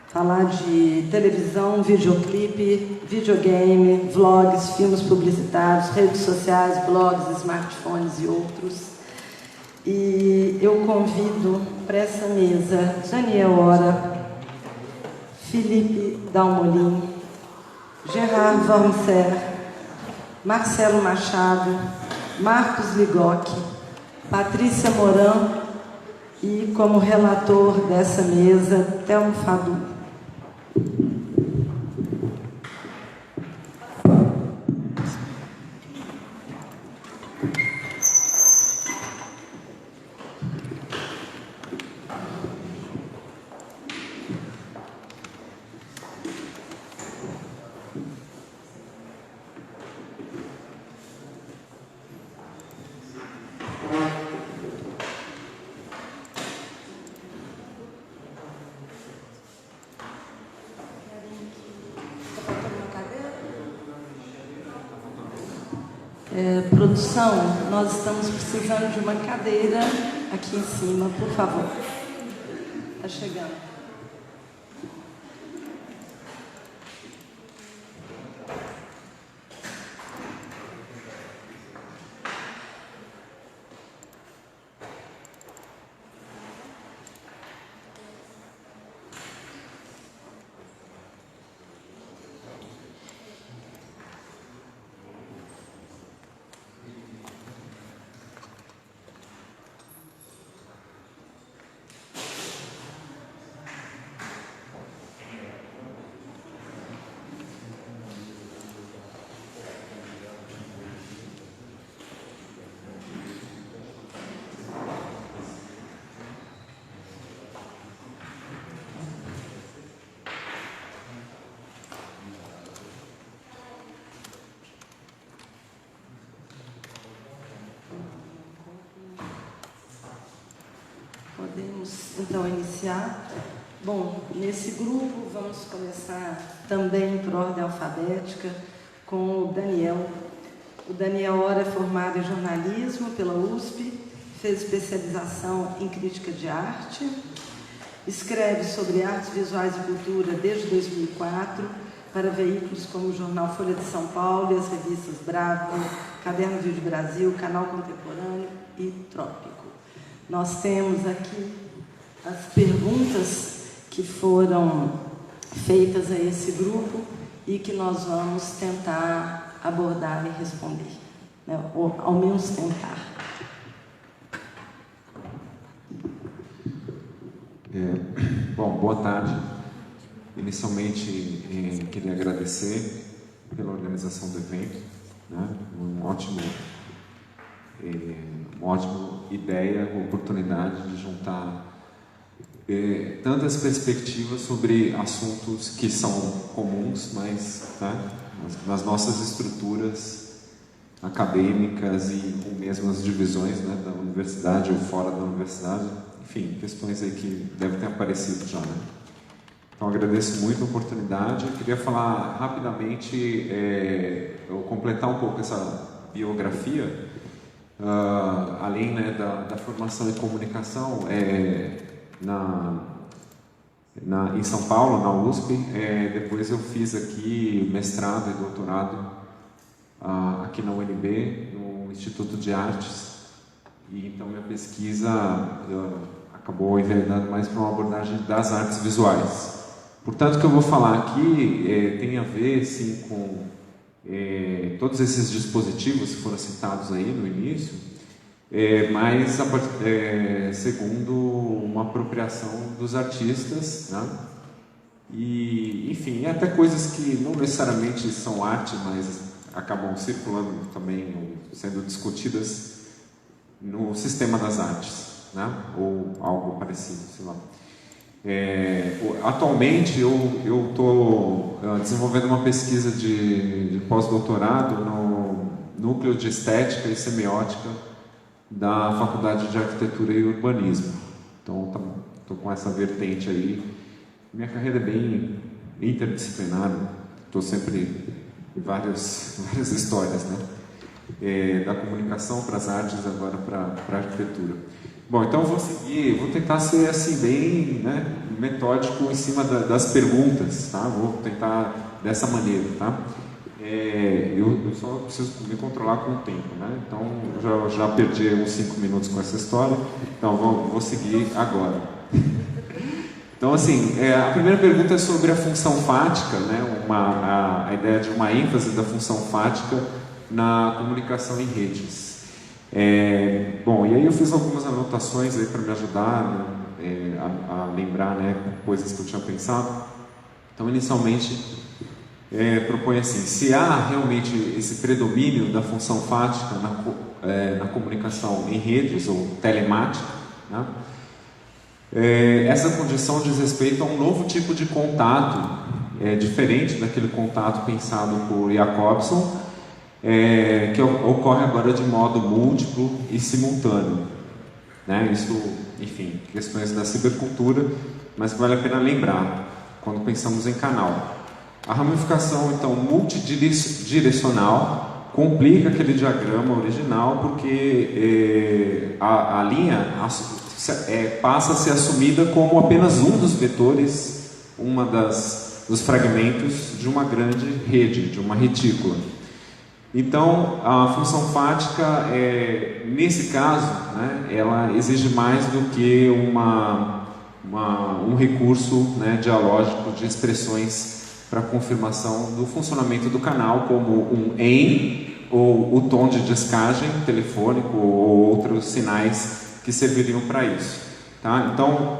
Falar de televisão, videoclipe, videogame, vlogs, filmes publicitários, redes sociais, blogs, smartphones e outros. E eu convido para essa mesa Daniel Hora, Felipe Dalmolin, Gerard Vormser, Marcelo Machado, Marcos Ligoc, Patrícia Moran e, como relator dessa mesa, Thelmo Fadu. Produção, nós estamos precisando de uma cadeira aqui em cima, por favor. Está chegando. Podemos, então, iniciar. Bom, nesse grupo vamos começar também por ordem alfabética com o Daniel. O Daniel Hora é formado em jornalismo pela USP, fez especialização em crítica de arte, escreve sobre artes visuais e cultura desde 2004 para veículos como o jornal Folha de São Paulo e as revistas Bravo, Caderno Vídeo Brasil, Canal Contemporâneo e Trópico. Nós temos aqui as perguntas que foram feitas a esse grupo e que nós vamos tentar abordar e responder, né? Ou ao menos tentar. Bom, boa tarde. Inicialmente, queria agradecer pela organização do evento, né? Uma ótima ideia, oportunidade de juntar tantas perspectivas sobre assuntos que são comuns, mas nas nossas estruturas acadêmicas e com mesmas divisões, né, da universidade ou fora da universidade, enfim, questões aí que devem ter aparecido já, né? Então, agradeço muito a oportunidade. Eu queria falar rapidamente, eu completar um pouco essa biografia. Além, né, da formação em comunicação em São Paulo, na USP, depois eu fiz aqui mestrado e doutorado aqui na UNB, no Instituto de Artes, e então minha pesquisa acabou enveredando mais para uma abordagem das artes visuais. Portanto, o que eu vou falar aqui tem a ver, sim, com todos esses dispositivos que foram citados aí no início, mas segundo uma apropriação dos artistas, né? E, enfim, até coisas que não necessariamente são arte, mas acabam circulando também, sendo discutidas no sistema das artes, né? Ou algo parecido, sei lá. Atualmente eu estou desenvolvendo uma pesquisa de pós-doutorado no Núcleo de Estética e Semiótica da Faculdade de Arquitetura e Urbanismo. Então estou com essa vertente aí. Minha carreira é bem interdisciplinar, estou sempre em várias histórias, né? da comunicação para as artes, agora para a arquitetura. Bom, então vou tentar ser assim bem, né, metódico em cima das perguntas, tá? Vou tentar dessa maneira, tá? Eu só preciso me controlar com o tempo, né? Então já perdi uns 5 minutos com essa história, então vou seguir agora. Então, assim, a primeira pergunta é sobre a função fática, né? A ideia de uma ênfase da função fática na comunicação em redes. Bom, e aí eu fiz algumas anotações aí para me ajudar, né, a lembrar, né, coisas que eu tinha pensado. Então, inicialmente, propõe assim: se há realmente esse predomínio da função fática na comunicação em redes ou telemática, né? Essa condição diz respeito a um novo tipo de contato, diferente daquele contato pensado por Jacobson, que ocorre agora de modo múltiplo e simultâneo, né? Isso, enfim, questões da cibercultura, mas vale a pena lembrar quando pensamos em canal. A ramificação, então, multidirecional complica aquele diagrama original, porque a linha passa a ser assumida como apenas um dos vetores, dos fragmentos de uma grande rede, de uma retícula. Então, a função fática, nesse caso, né, ela exige mais do que um recurso, né, dialógico de expressões para confirmação do funcionamento do canal, como um EM, ou o tom de descagem telefônico, ou outros sinais que serviriam para isso, tá? Então,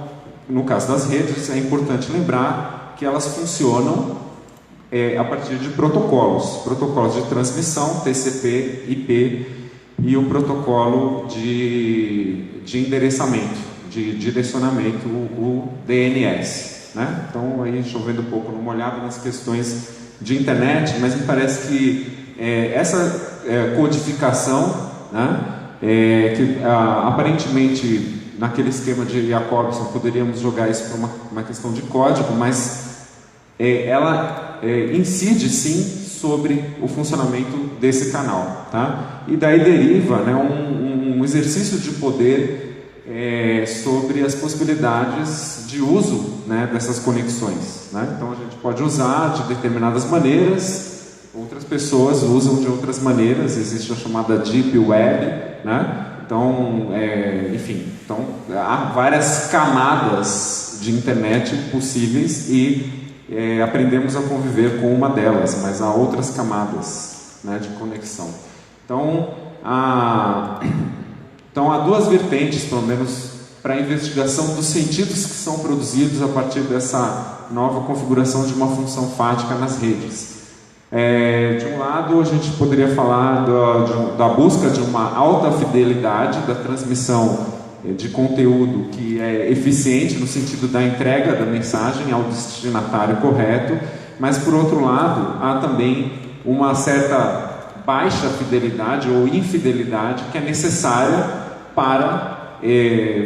no caso das redes, é importante lembrar que elas funcionam a partir de protocolos de transmissão, TCP, IP, e o protocolo de endereçamento, de direcionamento, o DNS, né? Então, aí chovendo um pouco numa olhada nas questões de internet, mas me parece que essa codificação, né, que aparentemente naquele esquema de Jacobson poderíamos jogar isso para uma questão de código, mas ela incide sim sobre o funcionamento desse canal, tá? E daí deriva, né, um exercício de poder sobre as possibilidades de uso, né, dessas conexões, né? Então a gente pode usar de determinadas maneiras, outras pessoas usam de outras maneiras, existe a chamada Deep Web, né? Então, enfim, há várias camadas de internet possíveis e aprendemos a conviver com uma delas, mas há outras camadas, né, de conexão. Então há duas vertentes, pelo menos, para a investigação dos sentidos que são produzidos a partir dessa nova configuração de uma função fática nas redes. De um lado, a gente poderia falar da busca de uma alta fidelidade da transmissão de conteúdo que é eficiente no sentido da entrega da mensagem ao destinatário correto, mas por outro lado, há também uma certa baixa fidelidade ou infidelidade que é necessária para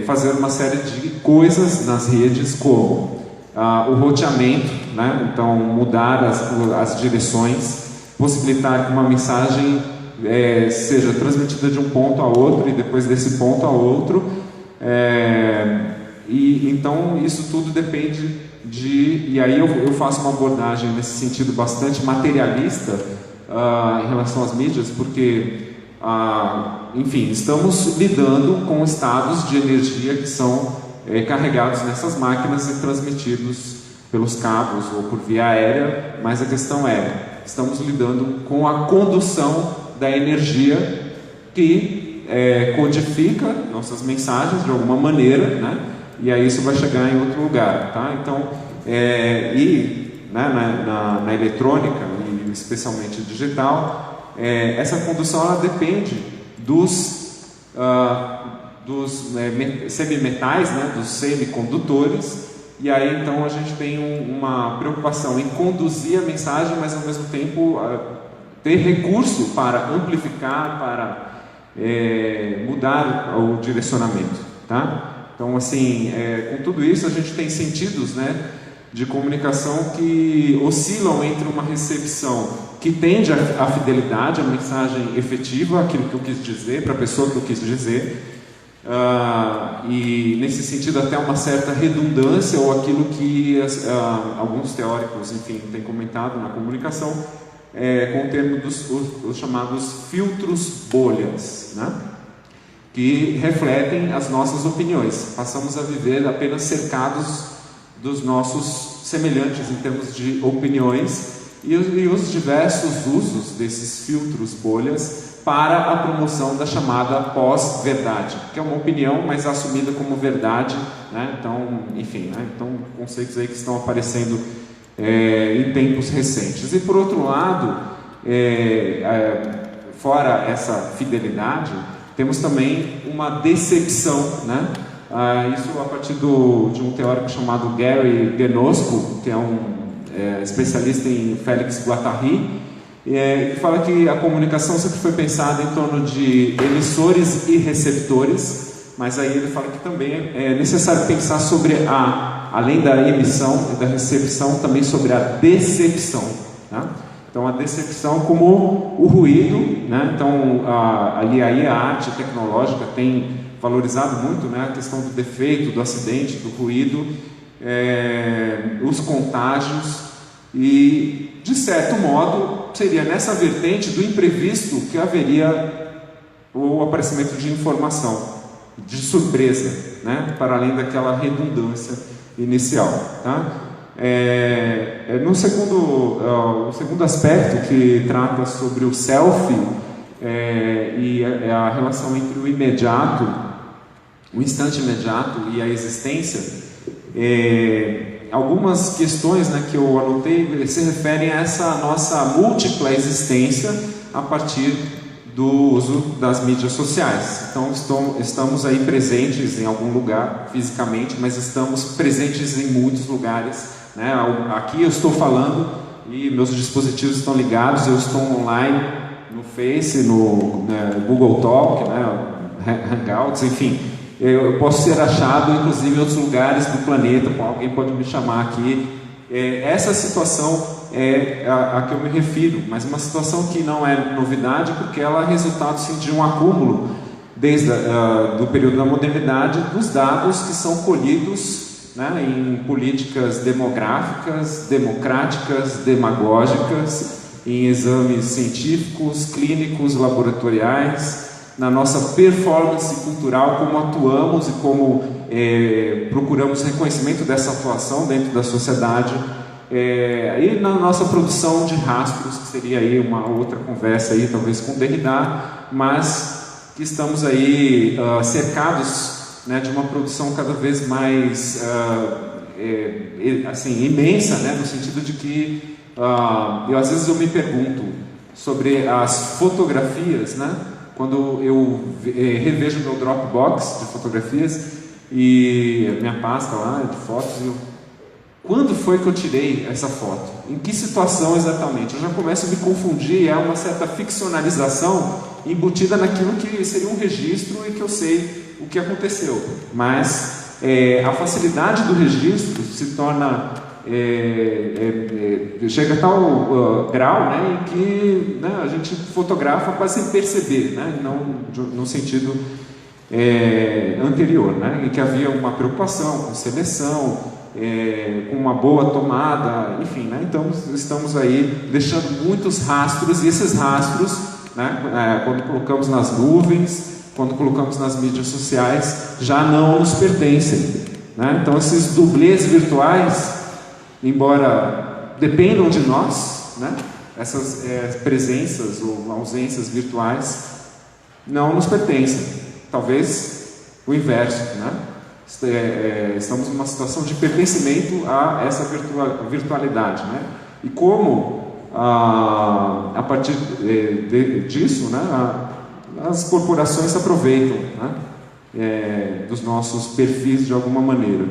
fazer uma série de coisas nas redes, como o roteamento, né? Então mudar as direções, possibilitar que uma mensagem seja transmitida de um ponto a outro e depois desse ponto a outro, e então isso tudo depende e aí eu faço uma abordagem nesse sentido bastante materialista em relação às mídias, porque enfim, estamos lidando com estados de energia que são carregados nessas máquinas e transmitidos pelos cabos ou por via aérea, mas a questão estamos lidando com a condução da energia que codifica nossas mensagens de alguma maneira, né? E aí isso vai chegar em outro lugar, tá? Então, né, na eletrônica, e especialmente digital, essa condução ela depende dos semimetais, né, dos semicondutores, e aí então a gente tem uma preocupação em conduzir a mensagem, mas ao mesmo tempo ter recurso para amplificar, para mudar o direcionamento, tá? Então, assim, com tudo isso a gente tem sentidos, né, de comunicação que oscilam entre uma recepção que tende à fidelidade, à mensagem efetiva, aquilo que eu quis dizer, para a pessoa que eu quis dizer, e nesse sentido até uma certa redundância, ou aquilo que alguns teóricos, enfim, têm comentado na comunicação, com o termo os chamados filtros bolhas, né? Que refletem as nossas opiniões. Passamos a viver apenas cercados dos nossos semelhantes em termos de opiniões e os diversos usos desses filtros bolhas para a promoção da chamada pós-verdade, que é uma opinião, mas assumida como verdade, né? Então, enfim, né? Então, conceitos aí que estão aparecendo em tempos recentes. E por outro lado, fora essa fidelidade, temos também uma decepção, né? Isso a partir de um teórico chamado Gary Genosco, que é um especialista em Félix Guattari, que fala que a comunicação sempre foi pensada em torno de emissores e receptores, mas aí ele fala que também é necessário pensar sobre além da emissão e da recepção, também sobre a decepção, né? Então, a decepção como o ruído, né? Então, aí a arte tecnológica tem valorizado muito, né, a questão do defeito, do acidente, do ruído, os contágios, e, de certo modo, seria nessa vertente do imprevisto que haveria o aparecimento de informação, de surpresa, né, para além daquela redundância inicial, tá? O segundo aspecto, que trata sobre o selfie e a relação entre o imediato, o instante imediato e a existência, algumas questões, né, que eu anotei se referem a essa nossa múltipla existência a partir do uso das mídias sociais. Então, estamos aí presentes em algum lugar fisicamente, mas estamos presentes em muitos lugares, né? Aqui eu estou falando e meus dispositivos estão ligados, eu estou online no Face, no Google Talk, né, Hangouts, enfim. Eu posso ser achado, inclusive, em outros lugares do planeta, alguém pode me chamar aqui. Essa situação é a que eu me refiro, mas uma situação que não é novidade, porque ela é resultado, sim, de um acúmulo, desde do período da modernidade, dos dados que são colhidos, né, em políticas demográficas, democráticas, demagógicas, em exames científicos, clínicos, laboratoriais, na nossa performance cultural, como atuamos e como procuramos reconhecimento dessa atuação dentro da sociedade, e na nossa produção de rastros, que seria aí uma outra conversa aí, talvez com Derrida, mas que estamos aí cercados, né, de uma produção cada vez mais assim, imensa, né, no sentido de que às vezes eu me pergunto sobre as fotografias, né? Quando eu revejo meu Dropbox de fotografias e a minha pasta lá de fotos, quando foi que eu tirei essa foto? Em que situação exatamente? Eu já começo a me confundir, há uma certa ficcionalização embutida naquilo que seria um registro e que eu sei o que aconteceu. Mas a facilidade do registro se torna... chega a tal grau, né, em que, né, a gente fotografa quase sem perceber, né, não no sentido anterior, né, em que havia uma preocupação com seleção, com uma boa tomada, enfim, né, então estamos aí deixando muitos rastros, e esses rastros, né, quando colocamos nas nuvens, quando colocamos nas mídias sociais, já não nos pertencem, né? Então esses dublês virtuais, embora dependam de nós, né, essas presenças ou ausências virtuais não nos pertencem. Talvez o inverso, né? Estamos numa situação de pertencimento a essa virtualidade, né? E como a partir disso, né, as corporações se aproveitam, né, dos nossos perfis de alguma maneira.